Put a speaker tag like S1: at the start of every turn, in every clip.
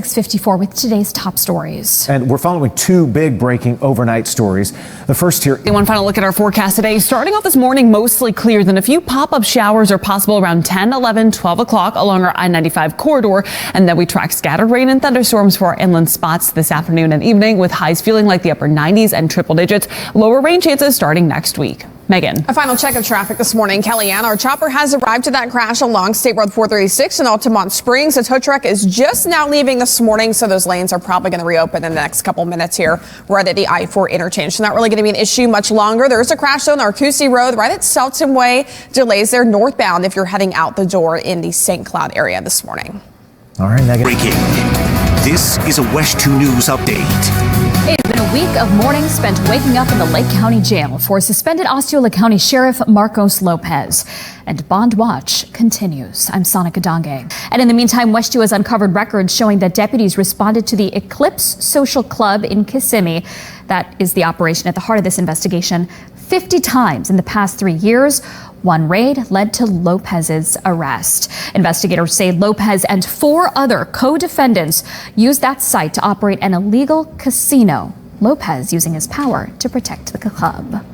S1: 6:54 with today's top stories.
S2: And we're following two big breaking overnight stories. The first here.
S3: One final look at our forecast today. Starting off this morning, mostly clear. Then a few pop-up showers are possible around 10, 11, 12 o'clock along our I-95 corridor. And then we track scattered rain and thunderstorms for our inland spots this afternoon and evening, with highs feeling like the upper 90s and triple digits. Lower rain chances starting next week. Megan.
S4: A final check of traffic this morning. Kellianne, our chopper has arrived to that crash along State Road 436 in Altamont Springs. The tow truck is just now leaving this morning, so those lanes are probably going to reopen in the next couple minutes here right at the I-4 interchange. So not really going to be an issue much longer. There's a crash zone on Arcusey Road right at Selton Way. Delays there northbound if you're heading out the door in the St. Cloud area this morning.
S2: All right, Megan.
S5: Breaking. This is a WESH 2 News update.
S1: It's been a week of mornings spent waking up in the Lake County Jail for suspended Osceola County Sheriff Marcos Lopez. And Bond Watch continues. I'm Sanika Dange. And in the meantime, WESH 2 has uncovered records showing that deputies responded to the Eclipse Social Club in Kissimmee. That is the operation at the heart of this investigation. 50 times in the past 3 years. One raid led to Lopez's arrest. Investigators say Lopez and 4 other co-defendants used that site to operate an illegal casino. Lopez using his power to protect the club.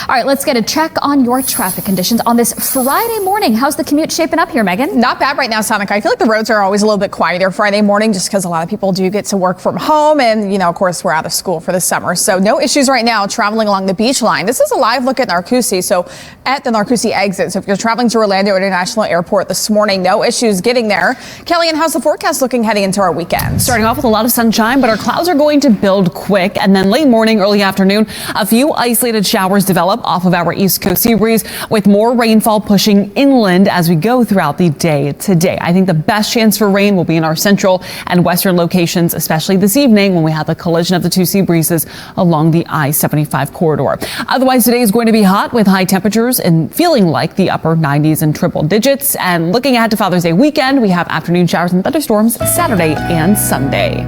S1: All right, let's get a check on your traffic conditions on this Friday morning. How's the commute shaping up here, Megan?
S4: Not bad right now, Sanika. I feel like the roads are always a little bit quieter Friday morning just because a lot of people do get to work from home. And, of course, we're out of school for the summer. So no issues right now traveling along the beach line. This is a live look at Narcoossee. So at the Narcoossee exit. So if you're traveling to Orlando International Airport this morning, no issues getting there. Kellianne, how's the forecast looking heading into our weekend?
S3: Starting off with a lot of sunshine, but our clouds are going to build quick. And then late morning, early afternoon, a few isolated showers develop off of our east coast sea breeze, with more rainfall pushing inland as we go throughout the day today. I think the best chance for rain will be in our central and western locations, especially this evening when we have the collision of the two sea breezes along the I-75 corridor. Otherwise, today is going to be hot with high temperatures and feeling like the upper 90s and triple digits. And looking ahead to Father's Day weekend, we have afternoon showers and thunderstorms Saturday and Sunday.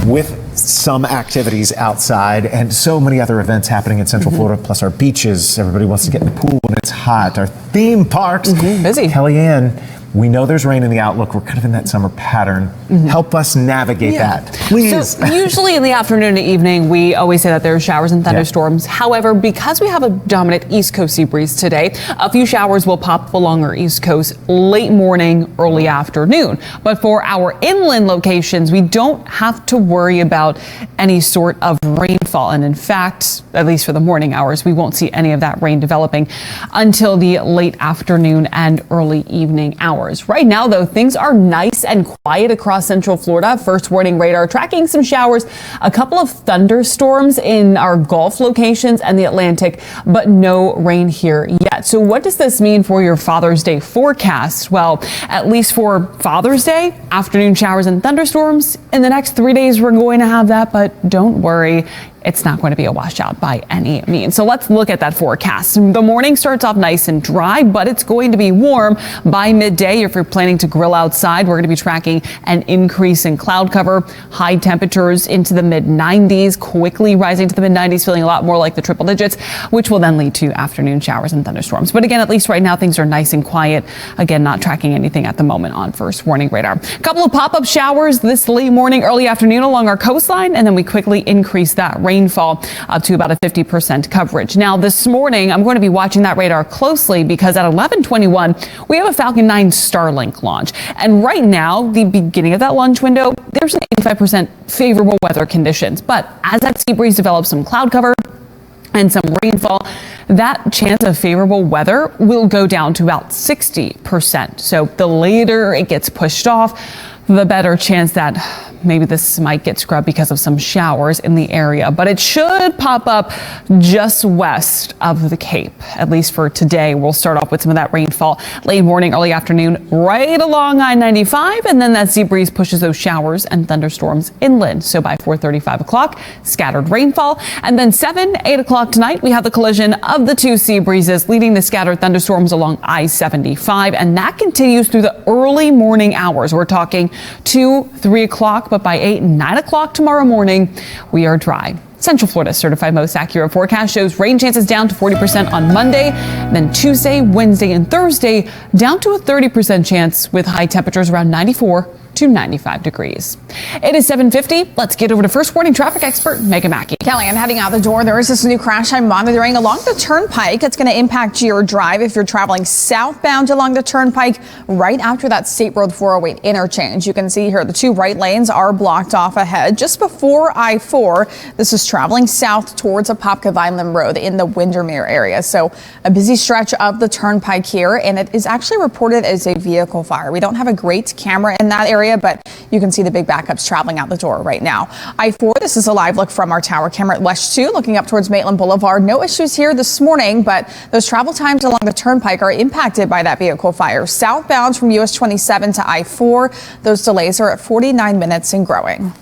S2: With some activities outside and so many other events happening in Central Florida, plus our beaches. Everybody wants to get in the pool when it's hot. Our theme parks.
S4: Busy.
S2: Kellyanne, we know there's rain in the outlook. We're kind of in that summer pattern. Help us navigate that, please.
S3: So usually in the afternoon and evening, we always say that there are showers and thunderstorms. However, because we have a dominant east coast sea breeze today, a few showers will pop up along our east coast late morning, early afternoon. But for our inland locations, we don't have to worry about any sort of rainfall. And in fact, at least for the morning hours, we won't see any of that rain developing until the late afternoon and early evening hours. Right now, though, things are nice and quiet across Central Florida. First warning radar tracking some showers, a couple of thunderstorms in our Gulf locations and the Atlantic, but no rain here yet. So what does this mean for your Father's Day forecast? Well, at least for Father's Day, afternoon showers and thunderstorms. In the next 3 days, we're going to have that, but don't worry. It's not going to be a washout by any means. So let's look at that forecast. The morning starts off nice and dry, but it's going to be warm by midday. If you're planning to grill outside, we're going to be tracking an increase in cloud cover, high temperatures into the mid 90s, quickly rising to the mid 90s, feeling a lot more like the triple digits, which will then lead to afternoon showers and thunderstorms. But again, at least right now, things are nice and quiet. Again, not tracking anything at the moment on first warning radar. A couple of pop-up showers this late morning, early afternoon along our coastline, and then we quickly increase that rainfall up to about a 50% coverage. Now, this morning, I'm going to be watching that radar closely because at 11:21, we have a Falcon 9 Starlink launch. And right now, the beginning of that launch window, there's an 85% favorable weather conditions. But as that sea breeze develops some cloud cover and some rainfall, that chance of favorable weather will go down to about 60%. So the later it gets pushed off, the better chance that maybe this might get scrubbed because of some showers in the area. But it should pop up just west of the Cape, at least for today. We'll start off with some of that rainfall late morning, early afternoon, right along I-95. And then that sea breeze pushes those showers and thunderstorms inland. So by 4:30, 5 o'clock, scattered rainfall. And then 7, 8 o'clock tonight, we have the collision of the two sea breezes leading to scattered thunderstorms along I-75. And that continues through the early morning hours. We're talking 2, 3 o'clock. But by 8 and 9 o'clock tomorrow morning, we are dry. Central Florida's certified most accurate forecast shows rain chances down to 40% on Monday, then Tuesday, Wednesday, and Thursday down to a 30% chance with high temperatures around 94 to 95 degrees. It is 7:50. Let's get over to first warning traffic expert Meaghan Mackey.
S4: Kellianne, heading out the door, there is this new crash I'm monitoring along the turnpike. It's going to impact your drive if you're traveling southbound along the turnpike right after that State Road 408 interchange. You can see here the two right lanes are blocked off ahead just before I-4. This is traveling south towards Apopka Vineland Road in the Windermere area. So a busy stretch of the turnpike here, and it is actually reported as a vehicle fire. We don't have a great camera in that area, but you can see the big backups traveling out the door right now. I-4, this is a live look from our tower camera at WESH 2, looking up towards Maitland Boulevard. No issues here this morning, but those travel times along the turnpike are impacted by that vehicle fire. Southbound from US 27 to I-4, those delays are at 49 minutes and growing.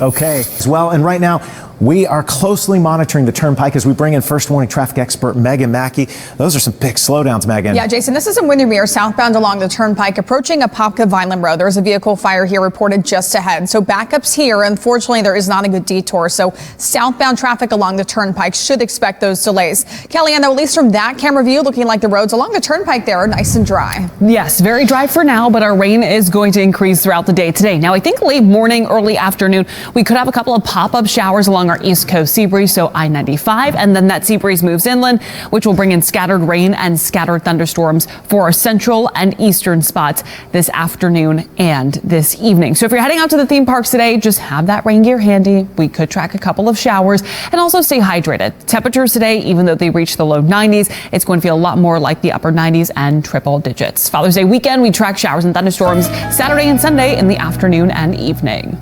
S2: Okay, as well, and right now we are closely monitoring the turnpike as we bring in first warning traffic expert Meaghan Mackey. Those are some big slowdowns, Meaghan.
S4: Yeah, Jason, this is in Windermere, southbound along the turnpike, approaching Apopka Vineland Road. There's a vehicle fire here reported just ahead. So backups here. Unfortunately, there is not a good detour. So southbound traffic along the turnpike should expect those delays. Kellianne, though, at least from that camera view, looking like the roads along the turnpike there are nice and dry.
S3: Yes, very dry for now, but our rain is going to increase throughout the day today. Now, I think late morning, early afternoon, we could have a couple of pop-up showers along our east coast sea breeze, so I-95, and then that sea breeze moves inland, which will bring in scattered rain and scattered thunderstorms for our central and eastern spots this afternoon and this evening. So if you're heading out to the theme parks today, just have that rain gear handy. We could track a couple of showers and also stay hydrated. Temperatures today, even though they reach the low 90s, it's going to feel a lot more like the upper 90s and triple digits. Father's Day weekend, we track showers and thunderstorms Saturday and Sunday in the afternoon and evening.